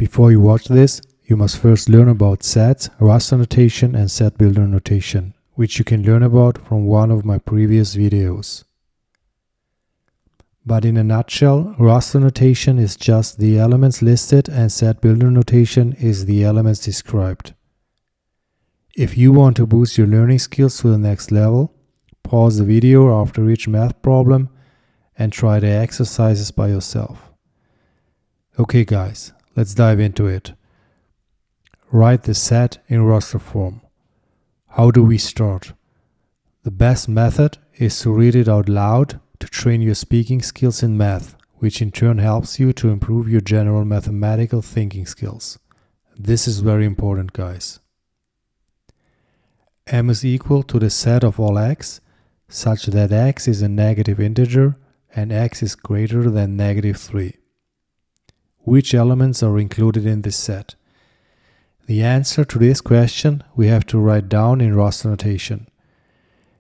Before you watch this, you must first learn about sets, raster notation and set builder notation, which you can learn about from one of my previous videos. But in a nutshell, raster notation is just the elements listed and set builder notation is the elements described. If you want to boost your learning skills to the next level, pause the video after each math problem and try the exercises by yourself. Okay guys, let's dive into it. Write the set in raster form. How do we start? The best method is to read it out loud to train your speaking skills in math, which in turn helps you to improve your general mathematical thinking skills. This is very important, guys. M is equal to the set of all x, such that x is a negative integer and x is greater than -3. Which elements are included in this set? The answer to this question we have to write down in raster notation.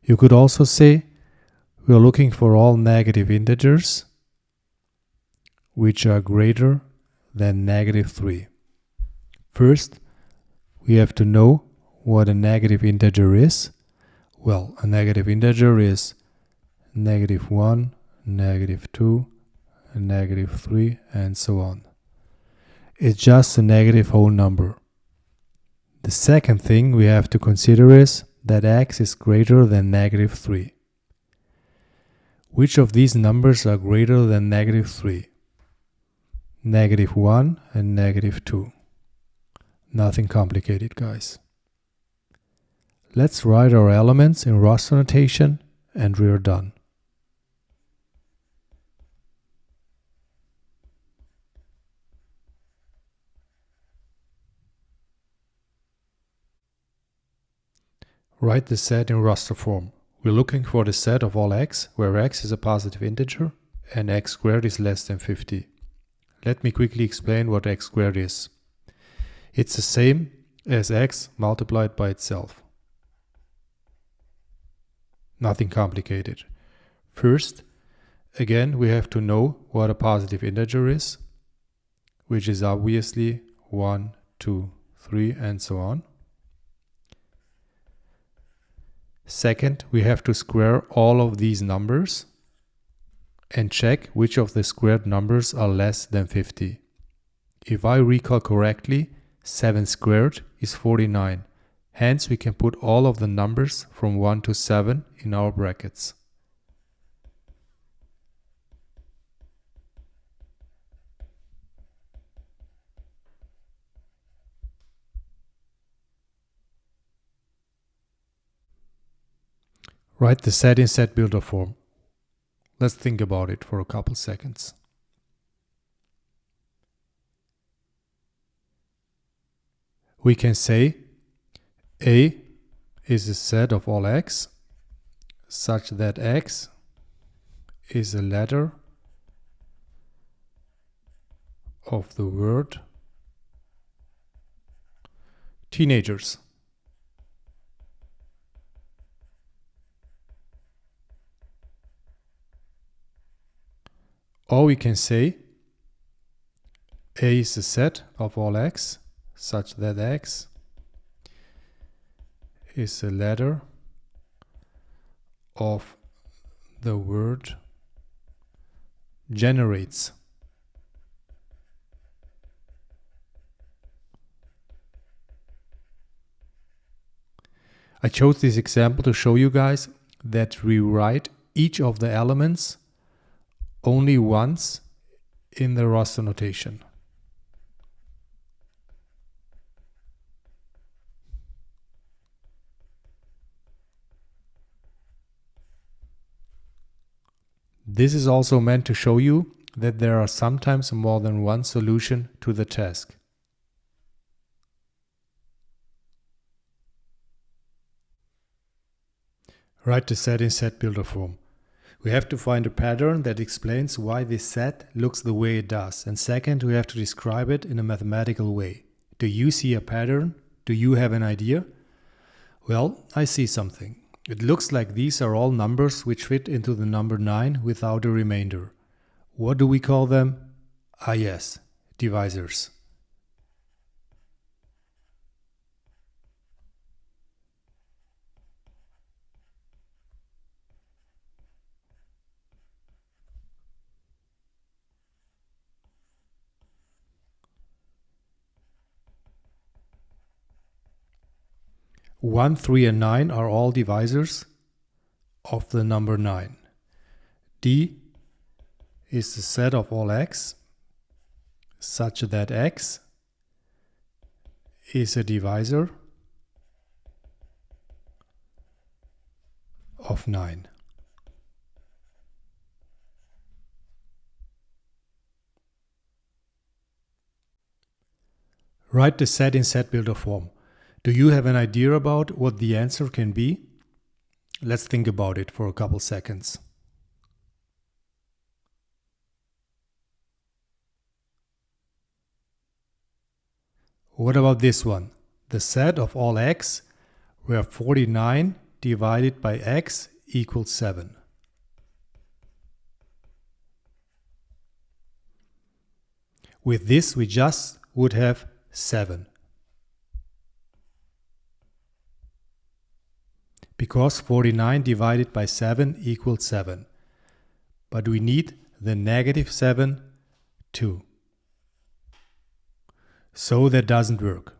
You could also say we are looking for all negative integers which are greater than -3. First, we have to know what a negative integer is. Well, a negative integer is -1, -2, -3, and so on. It's just a negative whole number. The second thing we have to consider is that x is greater than -3. Which of these numbers are greater than -3? -1 and -2. Nothing complicated, guys. Let's write our elements in raster notation and we are done. Write the set in raster form. We're looking for the set of all x, where x is a positive integer and x squared is less than 50. Let me quickly explain what x squared is. It's the same as x multiplied by itself. Nothing complicated. First, again, we have to know what a positive integer is, which is obviously 1, 2, 3, and so on. Second, we have to square all of these numbers and check which of the squared numbers are less than 50. If I recall correctly, 7 squared is 49. Hence, we can put all of the numbers from 1 to 7 in our brackets. Write the set in set builder form. Let's think about it for a couple seconds. We can say A is a set of all x, such that x is a letter of the word teenagers. Or we can say A is a set of all x, such that x is a letter of the word generates. I chose this example to show you guys that we write each of the elements only once in the raster notation. This is also meant to show you that there are sometimes more than one solution to the task. Write the set in set builder form. We have to find a pattern that explains why this set looks the way it does. And second, we have to describe it in a mathematical way. Do you see a pattern? Do you have an idea? Well, I see something. It looks like these are all numbers which fit into the number 9 without a remainder. What do we call them? Ah yes, divisors. 1, 3, and 9 are all divisors of the number 9. D is the set of all x such that x is a divisor of 9. Write the set in set builder form. Do you have an idea about what the answer can be? Let's think about it for a couple seconds. What about this one? The set of all x where 49 divided by x equals 7. With this, we just would have 7. Because 49 divided by 7 equals 7. But we need the negative 7 too. So that doesn't work.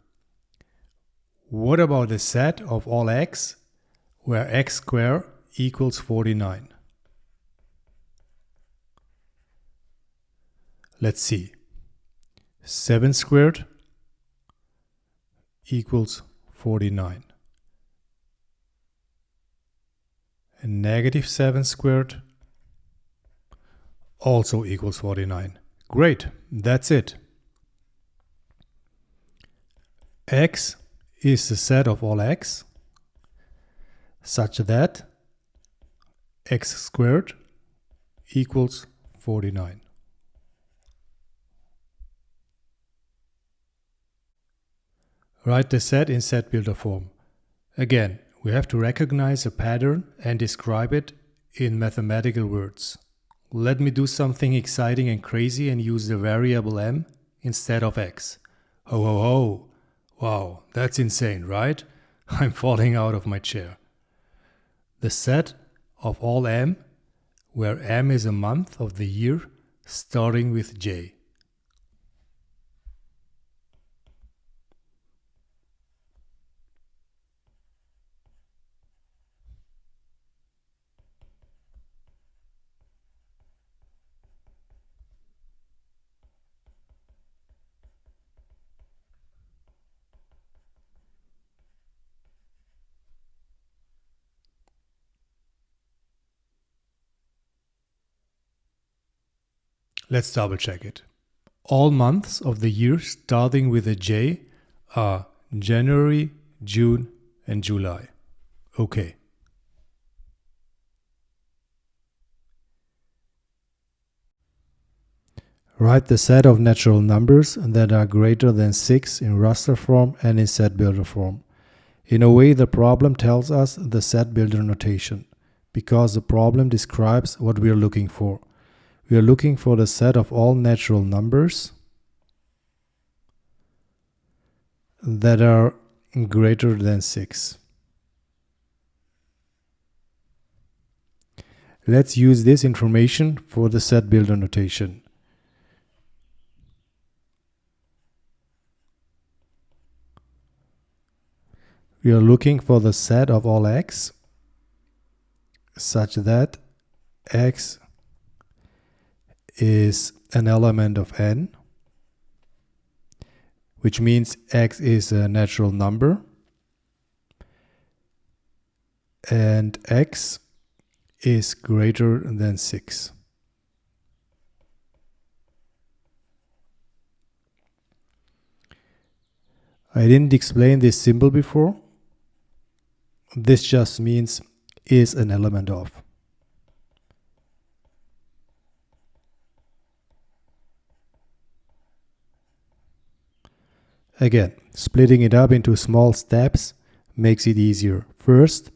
What about the set of all x where x squared equals 49? Let's see. 7 squared equals 49. And negative 7 squared also equals 49. Great, that's it. X is the set of all x such that x squared equals 49. Write the set in set builder form. Again, we have to recognize a pattern and describe it in mathematical words. Let me do something exciting and crazy and use the variable m instead of x. Ho ho ho! Wow, that's insane, right? I'm falling out of my chair. The set of all m, where m is a month of the year, starting with j. Let's double check it. All months of the year starting with a J are January, June, and July. Okay. Write the set of natural numbers that are greater than 6 in raster form and in set builder form. In a way, the problem tells us the set builder notation, because the problem describes what we are looking for. We are looking for the set of all natural numbers that are greater than 6. Let's use this information for the set builder notation. We are looking for the set of all x such that x is an element of n, which means x is a natural number and x is greater than 6. I didn't explain this symbol before. This just means is an element of. Again, splitting it up into small steps makes it easier. First,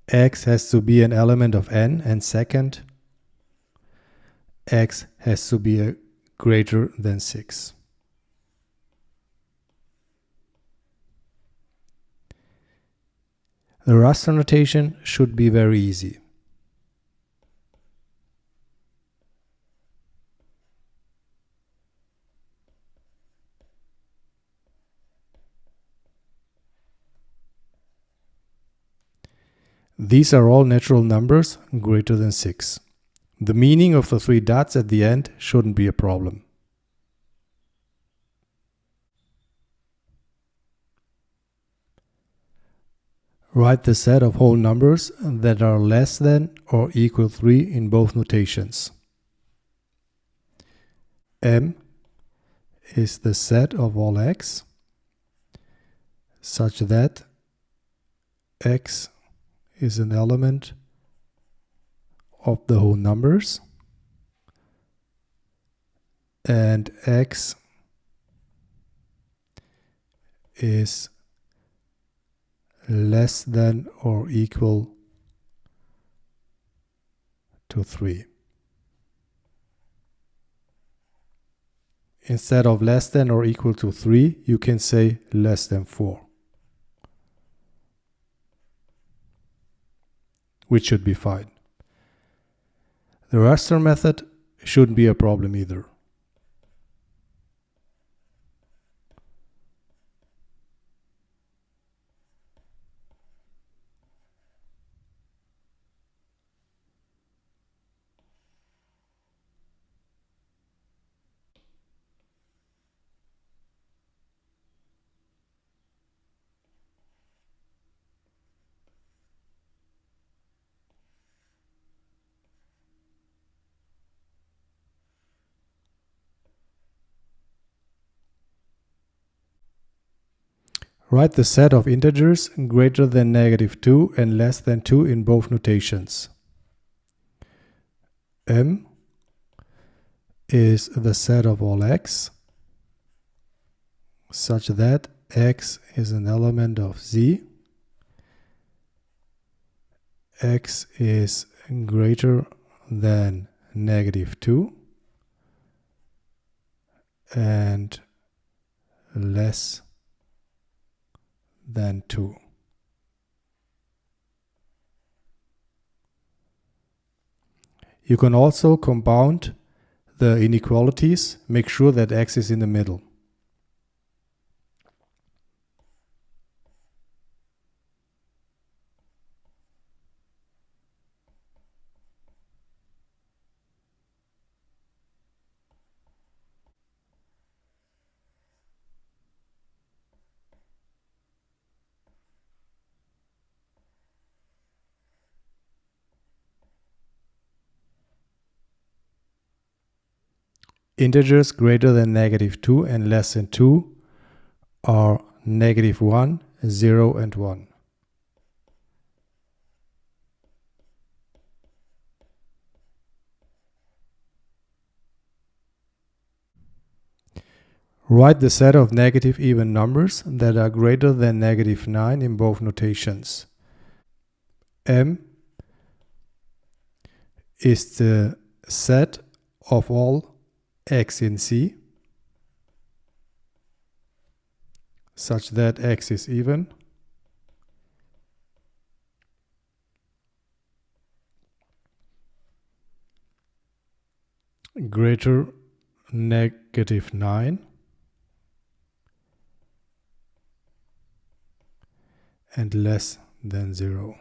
x has to be an element of n, and second, x has to be greater than 6. The raster notation should be very easy. These are all natural numbers greater than 6. The meaning of the 3 dots at the end shouldn't be a problem. Write the set of whole numbers that are less than or equal 3 in both notations. M is the set of all x such that x is an element of the whole numbers and x is less than or equal to 3. Instead of less than or equal to 3, you can say less than 4, which should be fine. The raster method shouldn't be a problem either. Write the set of integers greater than -2 and less than 2 in both notations. M is the set of all x such that x is an element of z, x is greater than -2 and less than 2. You can also compound the inequalities, make sure that x is in the middle. Integers greater than -2 and less than 2 are -1, 0, and 1. Write the set of negative even numbers that are greater than -9 in both notations. M is the set of all x in C such that x is even greater -9 and less than 0.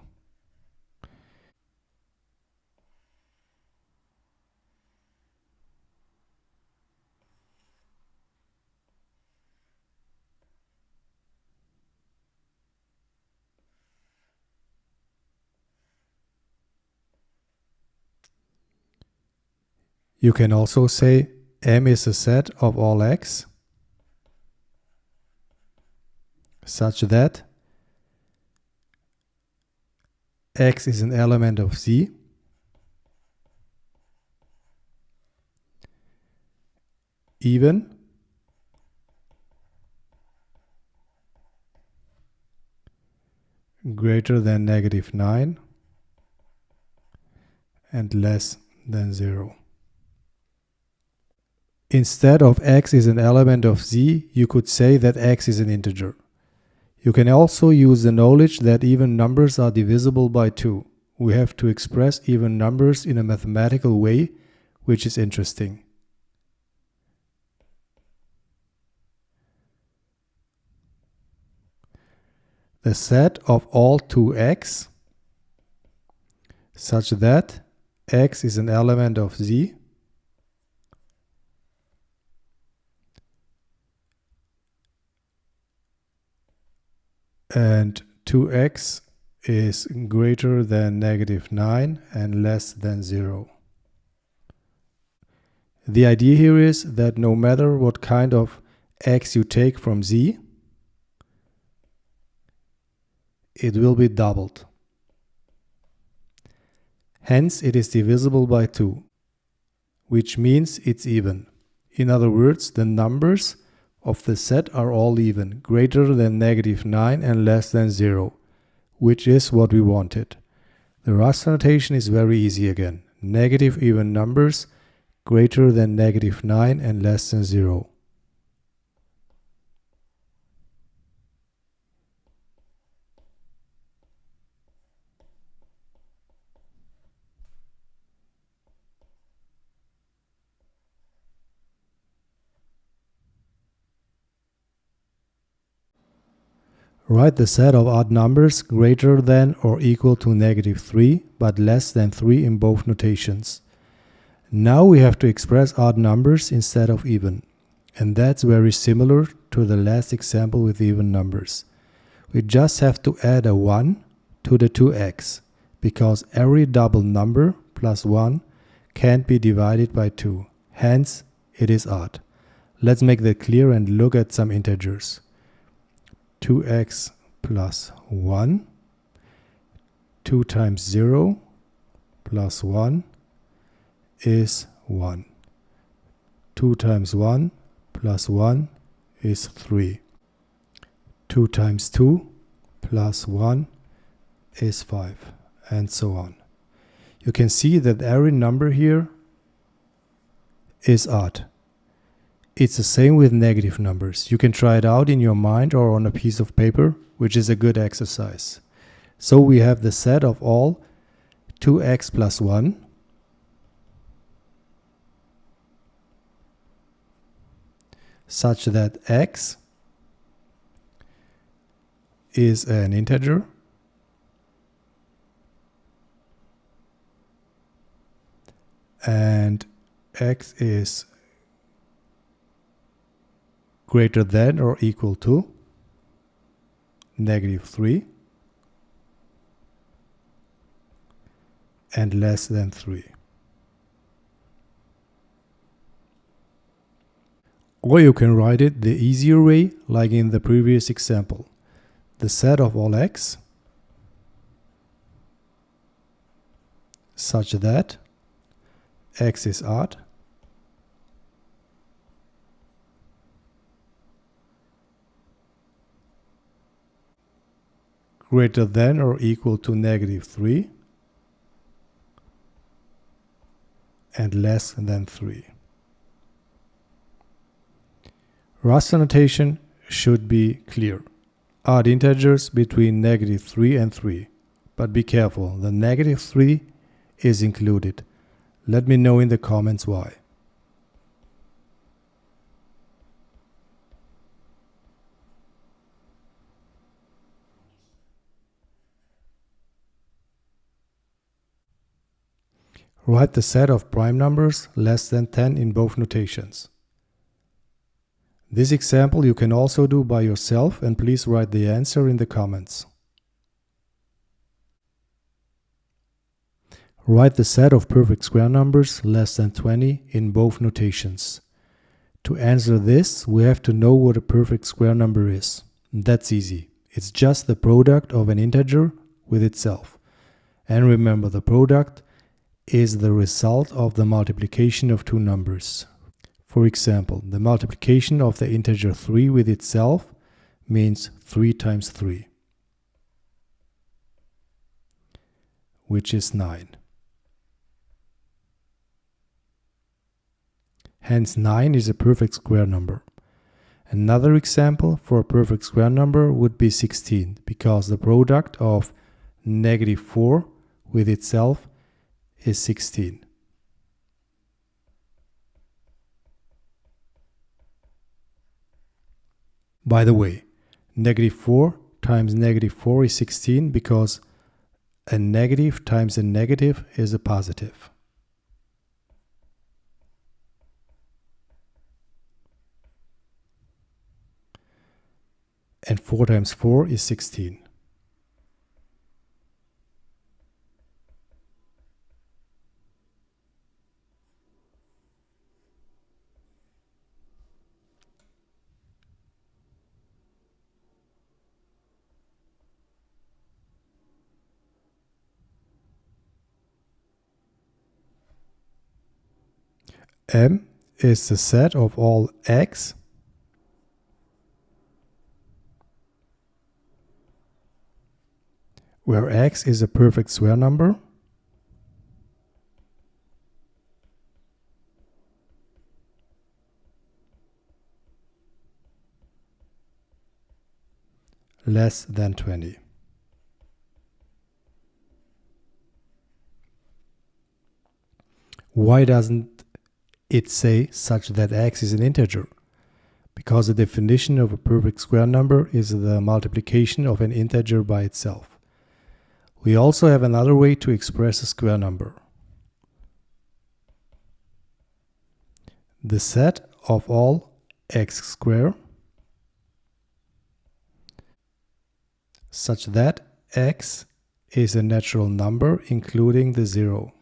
You can also say M is a set of all x such that x is an element of Z even greater than -9 and less than 0. Instead of x is an element of Z, you could say that x is an integer. You can also use the knowledge that even numbers are divisible by 2. We have to express even numbers in a mathematical way, which is interesting. The set of all 2x such that x is an element of z and 2x is greater than -9 and less than 0. The idea here is that no matter what kind of x you take from z, it will be doubled. Hence, it is divisible by 2, which means it's even. In other words, the numbers of the set are all even, greater than -9 and less than 0, which is what we wanted. The Rust notation is very easy again. Negative even numbers greater than -9 and less than 0. Write the set of odd numbers greater than or equal to -3 but less than 3 in both notations. Now we have to express odd numbers instead of even, and that's very similar to the last example with even numbers. We just have to add a 1 to the 2x, because every double number plus 1 can't be divided by 2, hence it is odd. Let's make that clear and look at some integers. 2x plus 1, 2 times 0 plus 1 is 1. 2 times 1 plus 1 is 3. 2 times 2 plus 1 is 5, and so on. You can see that every number here is odd. It's the same with negative numbers. You can try it out in your mind or on a piece of paper, which is a good exercise. So we have the set of all 2x plus 1 such that x is an integer and x is greater than or equal to -3 and less than 3. Or you can write it the easier way, like in the previous example. The set of all x such that x is odd greater than or equal to -3 and less than 3. Raster notation should be clear. Odd integers between -3 and 3. But be careful, the -3 is included. Let me know in the comments why. Write the set of prime numbers less than 10 in both notations. This example you can also do by yourself, and please write the answer in the comments. Write the set of perfect square numbers less than 20 in both notations. To answer this, we have to know what a perfect square number is. That's easy. It's just the product of an integer with itself. And remember, the product is the result of the multiplication of two numbers. For example, the multiplication of the integer 3 with itself means 3 times 3, which is 9. Hence 9 is a perfect square number. Another example for a perfect square number would be 16, because the product of -4 with itself is 16. By the way, -4 times -4 is 16 because a negative times a negative is a positive. And 4 times 4 is 16. M is the set of all x where x is a perfect square number less than 20. Why doesn't it say such that x is an integer? Because the definition of a perfect square number is the multiplication of an integer by itself. We also have another way to express a square number. The set of all x squared such that x is a natural number including the 0.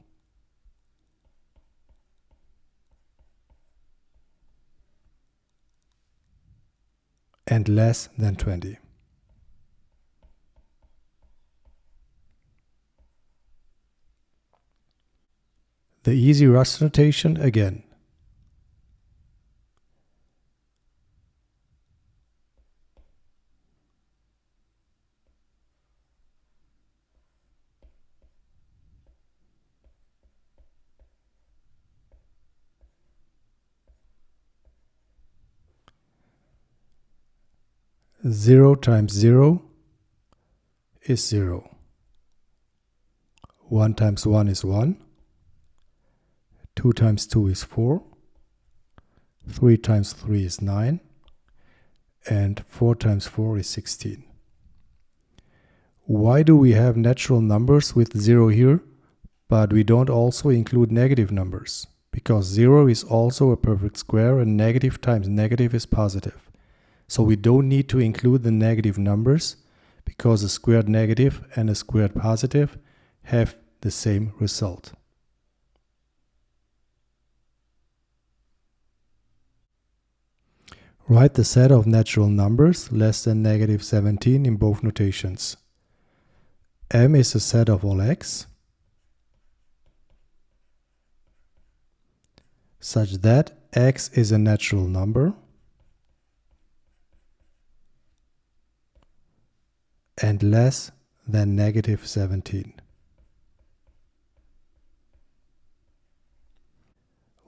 And less than 20. The easy raster notation again. Zero times 0 is 0. 1 times 1 is 1. 2 times 2 is 4. 3 times 3 is 9. And 4 times 4 is 16. Why do we have natural numbers with 0 here, but we don't also include negative numbers? Because 0 is also a perfect square and negative times negative is positive. So we don't need to include the negative numbers because a squared negative and a squared positive have the same result. Write the set of natural numbers less than negative 17 in both notations. M is the set of all x such that x is a natural number and less than negative 17.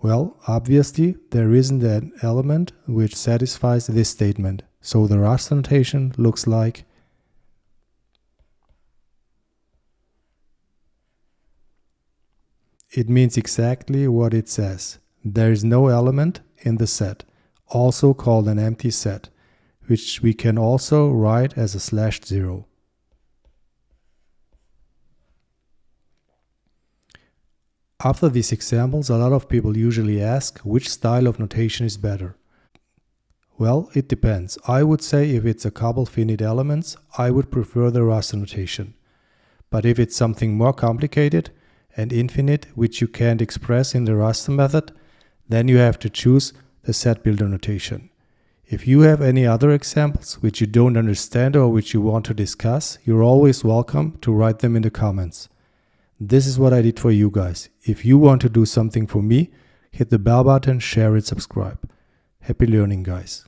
Well, obviously there isn't an element which satisfies this statement, so the raster notation looks like it means exactly what it says. There is no element in the set, also called an empty set, which we can also write as a /0. After these examples, a lot of people usually ask which style of notation is better. Well, it depends. I would say if it's a couple finite elements, I would prefer the raster notation. But if it's something more complicated and infinite, which you can't express in the raster method, then you have to choose the set builder notation. If you have any other examples which you don't understand or which you want to discuss, you're always welcome to write them in the comments. This is what I did for you guys. If you want to do something for me, hit the bell button, share it, subscribe. Happy learning, guys.